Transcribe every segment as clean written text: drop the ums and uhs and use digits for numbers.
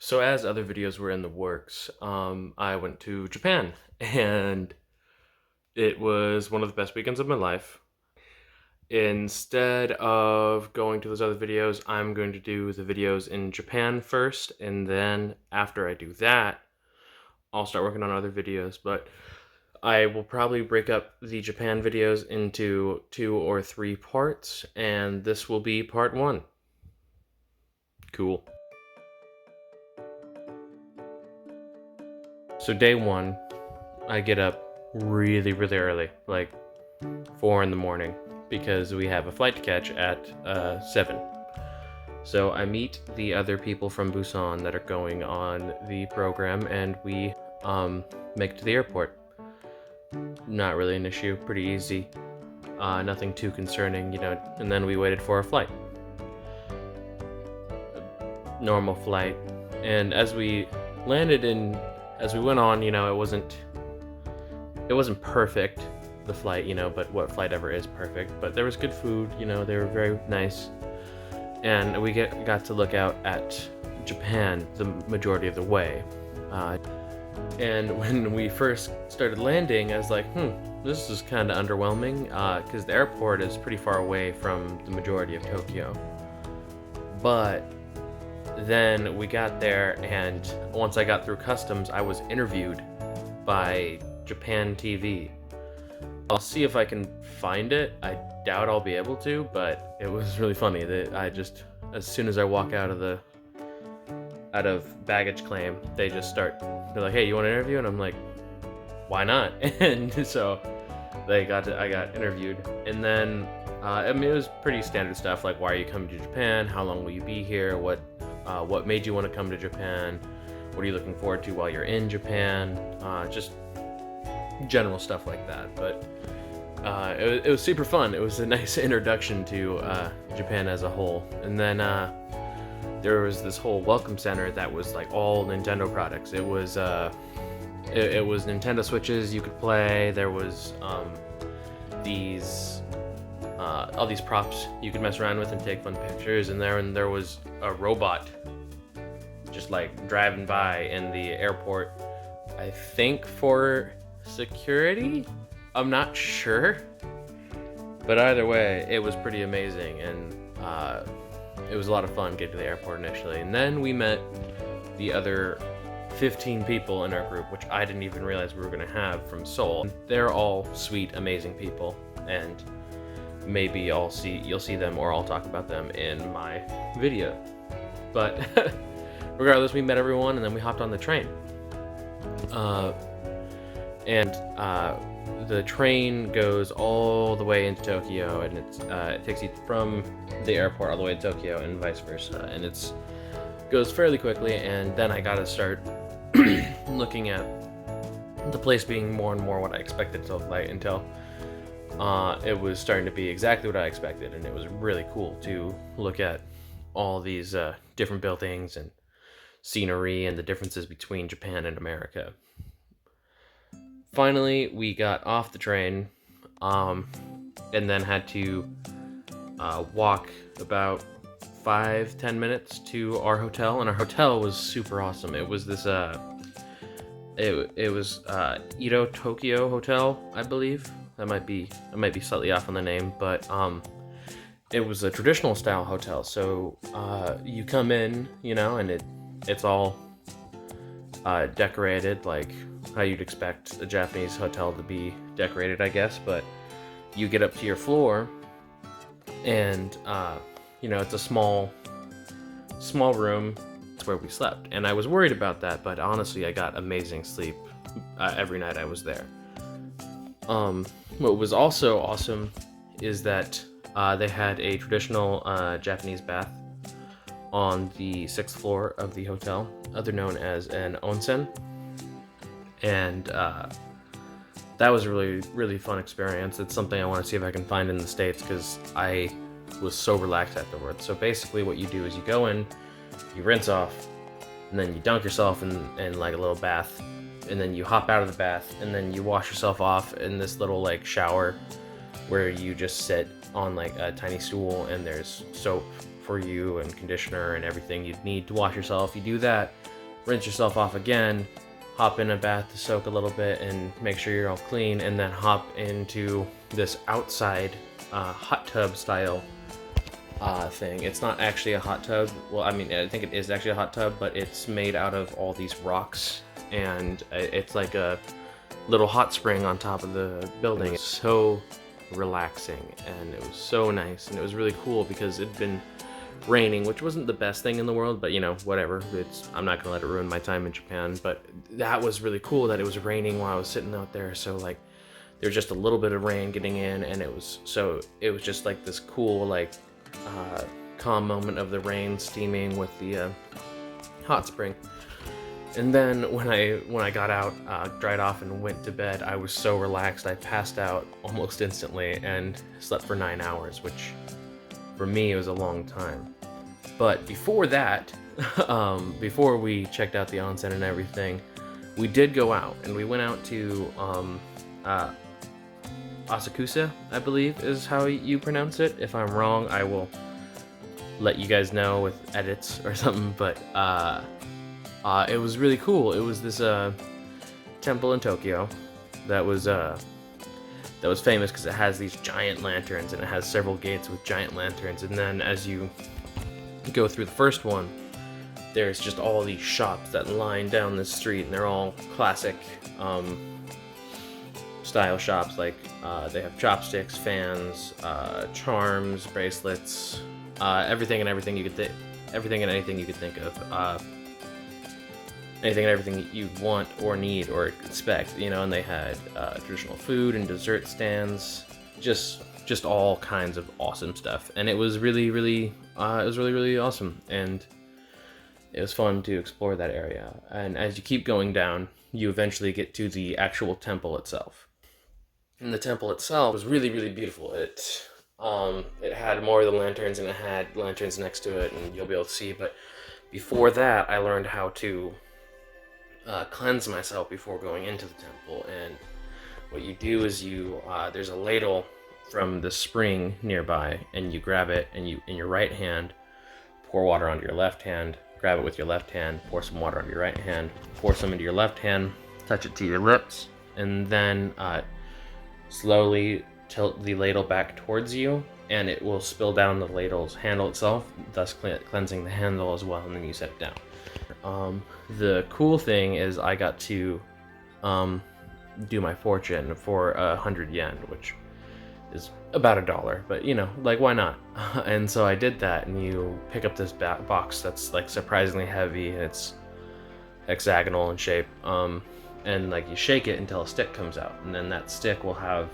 So as other videos were in the works, I went to Japan, and it was one of the best weekends of my life. Instead of going to those other videos, I'm going to do the videos in Japan first, and then after I do that, I'll start working on other videos. But I will probably break up the Japan videos into 2 or 3 parts, and this will be part 1. Cool. So day 1, I get up really, really early, like 4 in the morning, because we have a flight to catch at 7. So I meet the other people from Busan that are going on the program, and we make it to the airport. Not really an issue, pretty easy. Nothing too concerning, and then we waited for our flight. Normal flight. And as we landed as we went on, it wasn't perfect, the flight, but what flight ever is perfect? But there was good food, they were very nice. And we got to look out at Japan the majority of the way. And when we first started landing, I was like, this is kind of underwhelming, because the airport is pretty far away from the majority of Tokyo. But then we got there, and once I got through customs, I was interviewed by Japan TV. I'll see if I can find it. I doubt I'll be able to, but it was really funny that as soon as I walk out of baggage claim, they're like, hey, you want an interview? And I'm like, why not? And so I got interviewed, and then it was pretty standard stuff, like, why are you coming to Japan? How long will you be here? What made you want to come to Japan? What are you looking forward to while you're in Japan? Just general stuff like that. But it was super fun. It was a nice introduction to Japan as a whole. And then there was this whole welcome center that was like all Nintendo products. It was Nintendo Switches you could play. There was all these props you could mess around with and take fun pictures. And there was a robot just like driving by in the airport, I think for security? I'm not sure. But either way, it was pretty amazing, and it was a lot of fun getting to the airport initially. And then we met the other 15 people in our group, which I didn't even realize we were going to have from Seoul. They're all sweet, amazing people, and maybe you'll see them, or I'll talk about them in my video. But regardless, we met everyone, and then we hopped on the train. The train goes all the way into Tokyo, and it takes you from the airport all the way to Tokyo and vice versa, and it goes fairly quickly. And then I gotta start looking at the place being more and more what I expected it to look like, until it was starting to be exactly what I expected, and it was really cool to look at all these different buildings and scenery and the differences between Japan and America. Finally, we got off the train, and then had to walk about 5-10 minutes to our hotel, and our hotel was super awesome. It was this it was Ito Tokyo Hotel, I believe. I might be slightly off on the name, but it was a traditional style hotel. So you come in, and it's all decorated like how you'd expect a Japanese hotel to be decorated, I guess. But you get up to your floor, and it's a small room. It's where we slept, and I was worried about that, but honestly, I got amazing sleep every night I was there. What was also awesome is that they had a traditional Japanese bath on the 6th floor of the hotel, other known as an onsen. And that was a really, really fun experience. It's something I want to see if I can find in the States, because I was so relaxed afterwards. So basically what you do is you go in, you rinse off, and then you dunk yourself in like a little bath, and then you hop out of the bath, and then you wash yourself off in this little like shower where you just sit on like a tiny stool, and there's soap for you and conditioner and everything you'd need to wash yourself. You do that, rinse yourself off again, hop in a bath to soak a little bit and make sure you're all clean, and then hop into this outside hot tub style thing. It's not actually a hot tub. Well, I mean, I think it is actually a hot tub, but it's made out of all these rocks, and it's like a little hot spring on top of the building. It's so relaxing, and it was so nice, and it was really cool because it'd been raining, which wasn't the best thing in the world, but you know, whatever. I'm not gonna let it ruin my time in Japan. But that was really cool that it was raining while I was sitting out there. So like, there was just a little bit of rain getting in, and it was just like this cool, like calm moment of the rain steaming with the hot spring. And then when I got out, dried off and went to bed, I was so relaxed. I passed out almost instantly and slept for 9 hours, which for me, it was a long time. But before that, before we checked out the onsen and everything, we did go out, and we went out to Asakusa, I believe is how you pronounce it. If I'm wrong, I will let you guys know with edits or something, but it was really cool. It was this temple in Tokyo that was famous because it has these giant lanterns, and it has several gates with giant lanterns. And then as you go through the first one, there's just all these shops that line down the street, and they're all classic style shops. Like they have chopsticks, fans, charms, bracelets, everything and anything you could think of. Anything and everything you want or need or expect, you know. And they had traditional food and dessert stands, just all kinds of awesome stuff. And it was really awesome, and it was fun to explore that area. And as you keep going down, you eventually get to the actual temple itself. And the temple itself was really beautiful. It had more of the lanterns, and it had lanterns next to it, and you'll be able to see. But before that, I learned how to cleanse myself before going into the temple. And what you do is there's a ladle from the spring nearby, and you grab it, and you, in your right hand, pour water onto your left hand, grab it with your left hand, pour some water onto your right hand, pour some into your left hand, touch it to your lips, and then slowly tilt the ladle back towards you, and it will spill down the ladle's handle itself, thus cleansing the handle as well, and then you set it down. The cool thing is I got to do my fortune for 100 yen, which is about $1, but you know, like, why not? And so I did that, and you pick up this box that's like surprisingly heavy, and it's hexagonal in shape, and like you shake it until a stick comes out, and then that stick will have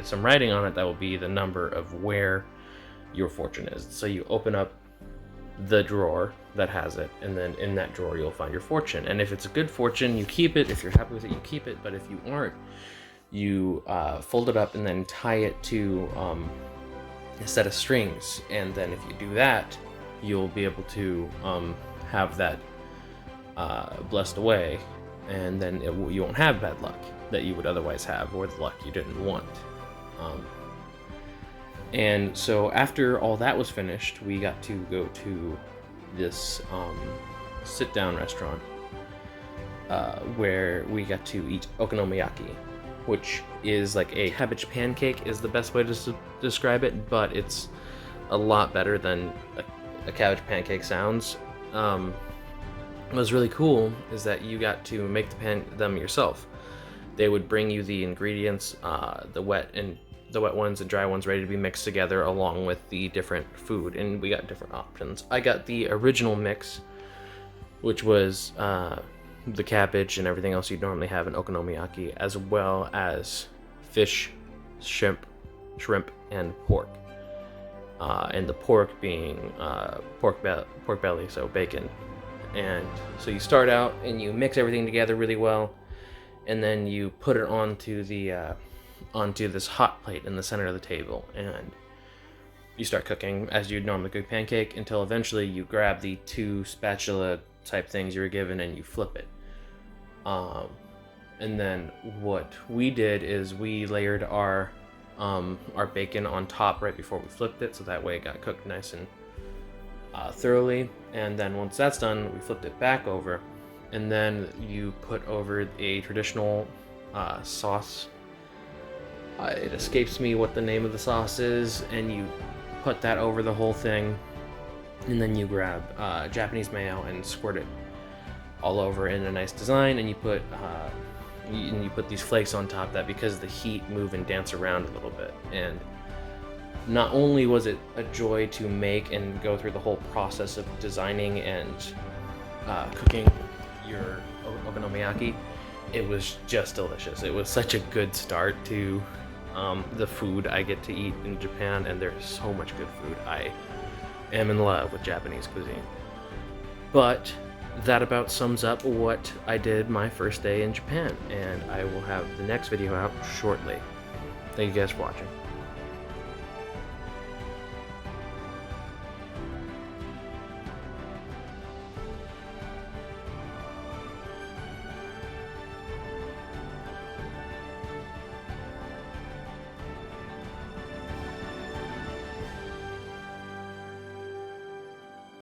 some writing on it that will be the number of where your fortune is. So you open up the drawer that has it, and then in that drawer you'll find your fortune. And if it's a good fortune, you keep it. If you're happy with it, you keep it. But if you aren't, you fold it up and then tie it to a set of strings. And then if you do that, you'll be able to have that blessed away, and then you won't have bad luck that you would otherwise have, or the luck you didn't want. And so after all that was finished, we got to go to this sit-down restaurant where we got to eat okonomiyaki, which is like a cabbage pancake is the best way to describe it, but it's a lot better than a cabbage pancake sounds. What was really cool is that you got to make them yourself. They would bring you the ingredients, the wet ones and dry ones ready to be mixed together, along with the different food, and we got different options. I got the original mix, which was the cabbage and everything else you'd normally have in okonomiyaki, as well as fish, shrimp, and pork. And the pork being pork belly, so bacon. And so you start out and you mix everything together really well, and then you put it onto this hot plate in the center of the table, and you start cooking as you'd normally cook pancake, until eventually you grab the 2 spatula type things you were given and you flip it. And then what we did is we layered our bacon on top right before we flipped it, so that way it got cooked nice and thoroughly, and then once that's done, we flipped it back over, and then you put over a traditional sauce. It escapes me what the name of the sauce is, and you put that over the whole thing, and then you grab Japanese mayo and squirt it all over in a nice design, and you put these flakes on top of that because the heat move and dance around a little bit. And not only was it a joy to make and go through the whole process of designing and cooking your okonomiyaki, it was just delicious. It was such a good start to the food I get to eat in Japan, and there's so much good food. I am in love with Japanese cuisine. But that about sums up what I did my first day in Japan, and I will have the next video out shortly. Thank you guys for watching.